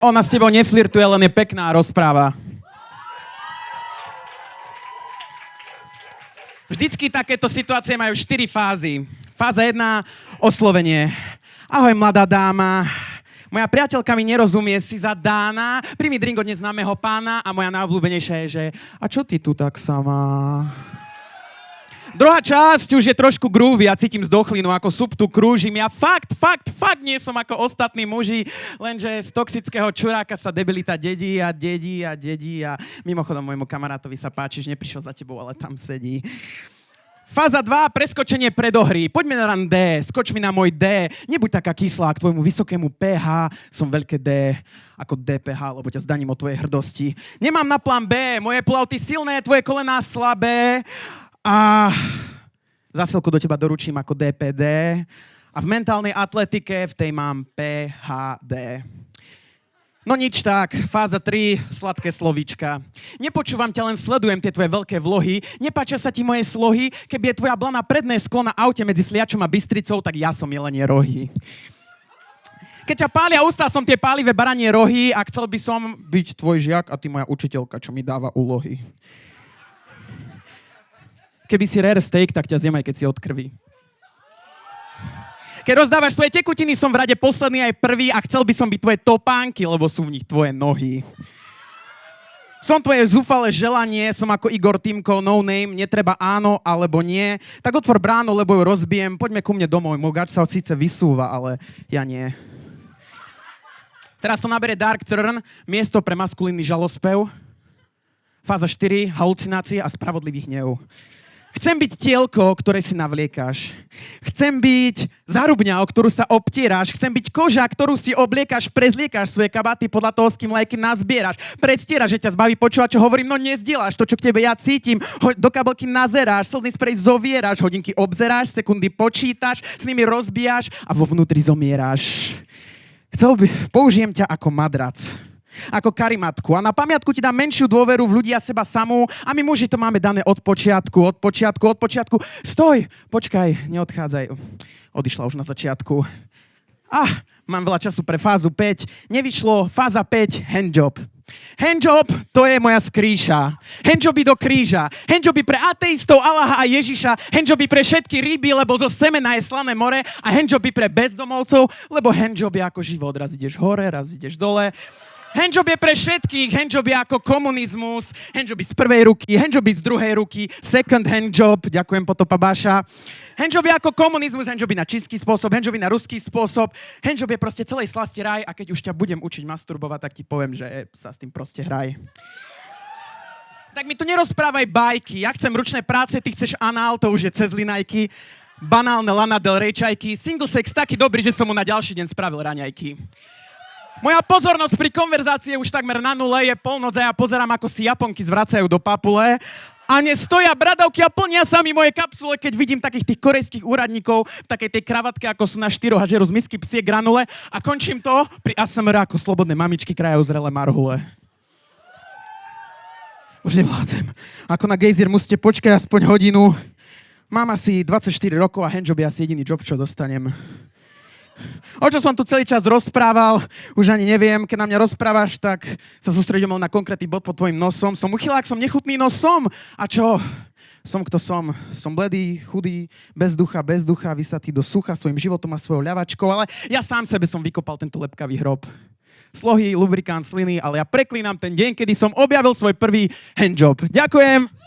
Ona s tebou neflirtuje, len je pekná a rozpráva. Vždycky takéto situácie majú 4 fázy. Fáza 1, oslovenie. Ahoj, mladá dáma. Moja priateľka mi nerozumie, si za Dána, príjmi drink od neznámeho pána a moja najobľúbenejšia je, že a čo ty tu tak sama? Druhá časť už je trošku groovy a cítim zdochlinu, ako súp tu krúžim. Ja fakt nie som ako ostatní muži, lenže z toxického čuráka sa debilita dedí a mimochodom môjmu kamarátovi sa páči, že neprišiel za tebou, ale tam sedí. Fáza 2, preskočenie predohry. Poďme na rán D, skoč mi na môj D. Nebuď taká kyslá k tvojmu vysokému pH. Som veľké D, ako DPH, lebo ťa zdaním o tvojej hrdosti. Nemám na plán B, moje plavty silné, tvoje kolená slabé. A zásilku do teba doručím ako DPD. A v mentálnej atletike v tej mám PHD. No nič tak, fáza 3, sladké slovíčka. Nepočúvam ťa, len sledujem tie tvoje veľké vlohy. Nepáčia sa ti moje slohy? Keby je tvoja blana predné sklo na aute medzi Sliačom a Bystricou, tak ja som jelenie rohy. Keď ťa pália ústa, som tie pálivé baranie rohy a chcel by som byť tvoj žiak a ty moja učiteľka, čo mi dáva úlohy. Keby si rare steak, tak ťa zjem aj keď si od krvi. Keď rozdávaš svoje tekutiny, som v rade posledný aj prvý a chcel by som byť tvoje topánky, lebo sú v nich tvoje nohy. Som tvoje zúfale želanie, som ako Igor Timko, no name, netreba áno alebo nie. Tak otvor bránu, lebo ju rozbijem, poďme ku mne domov. Môj gač sa síce vysúva, ale ja nie. Teraz to nabere Dark Turn, miesto pre maskulínny žalospev. Fáza 4, halucinácie a spravodlivý hnev. Chcem byť tielko, ktoré si navliekáš. Chcem byť zárubňa, o ktorú sa obtieráš. Chcem byť koža, ktorú si obliekaš, prezliekáš svoje kabaty podľa toho, s kým lajky nazbieraš. Predstieraš, že ťa zbaví počúvať, čo hovorím, no nezdieláš to, čo k tebe ja cítim. Do kabelky nazeráš, slzný sprej zovieraš, hodinky obzeráš, sekundy počítaš, s nimi rozbíjaš a vo vnútri zomieraš. Použijem ťa ako madrac. Ako karimatku. A na pamiatku ti dám menšiu dôveru v ľudí a seba samú. A my muži to máme dané od počiatku. Stoj! Počkaj, neodchádzaj. Odišla už na začiatku. Mám veľa času pre fázu 5. Nevyšlo, fáza 5, handjob. Handjob, to je moja skrýša. Handjoby do kríža. Handjoby pre ateistov, Allaha a Ježiša. Handjoby pre všetky ryby, lebo zo semena je slané more. A handjoby pre bezdomovcov, lebo handjob je ako život. Raz ideš hore, raz ideš dole. Handjob je pre všetkých, handjob je ako komunizmus, handjob z prvej ruky, handjob z druhej ruky, second handjob, ďakujem Potopa Báša. Handjob je ako komunizmus, handjob na český spôsob, handjob na ruský spôsob, handjob je proste celej slasti raj a keď už ťa budem učiť masturbovať, tak ti poviem, že sa s tým proste hraj. Tak mi tu nerozprávaj bajky, ja chcem ručné práce, ty chceš anál, to už je cez linajky, banálne Lana Del Rey čajky, single sex taký dobrý, že som mu na ďalší deň spravil raňajky. Moja pozornosť pri konverzácii je už takmer na nule, je polnoc a ja pozerám, ako si Japonky zvracajú do papule a nestoja bradavky a plnia sa mi moje kapsule, keď vidím takých tých korejských úradníkov v takej tej kravatke, ako sú na 4 a žerú z misky psie granule a končím to pri ASMR ako slobodné mamičky krajajú zrelé marhule. Už nevládzem. Ako na gejzír musíte počkať aspoň hodinu. Mám asi 24 rokov a handjob je asi jediný job, čo dostanem. O čo som tu celý čas rozprával, už ani neviem. Keď na mňa rozprávaš, tak sa sústredím na konkrétny bod pod tvojim nosom. Som uchylák, som nechutný, no som. A čo? Som kto som. Som bledý, chudý, bez ducha, vysatý do sucha svojim životom a svojou ľavačkou, ale ja sám sebe som vykopal tento lepkavý hrob. Slohy, lubrikant, sliny, ale ja preklínam ten deň, kedy som objavil svoj prvý handjob. Ďakujem.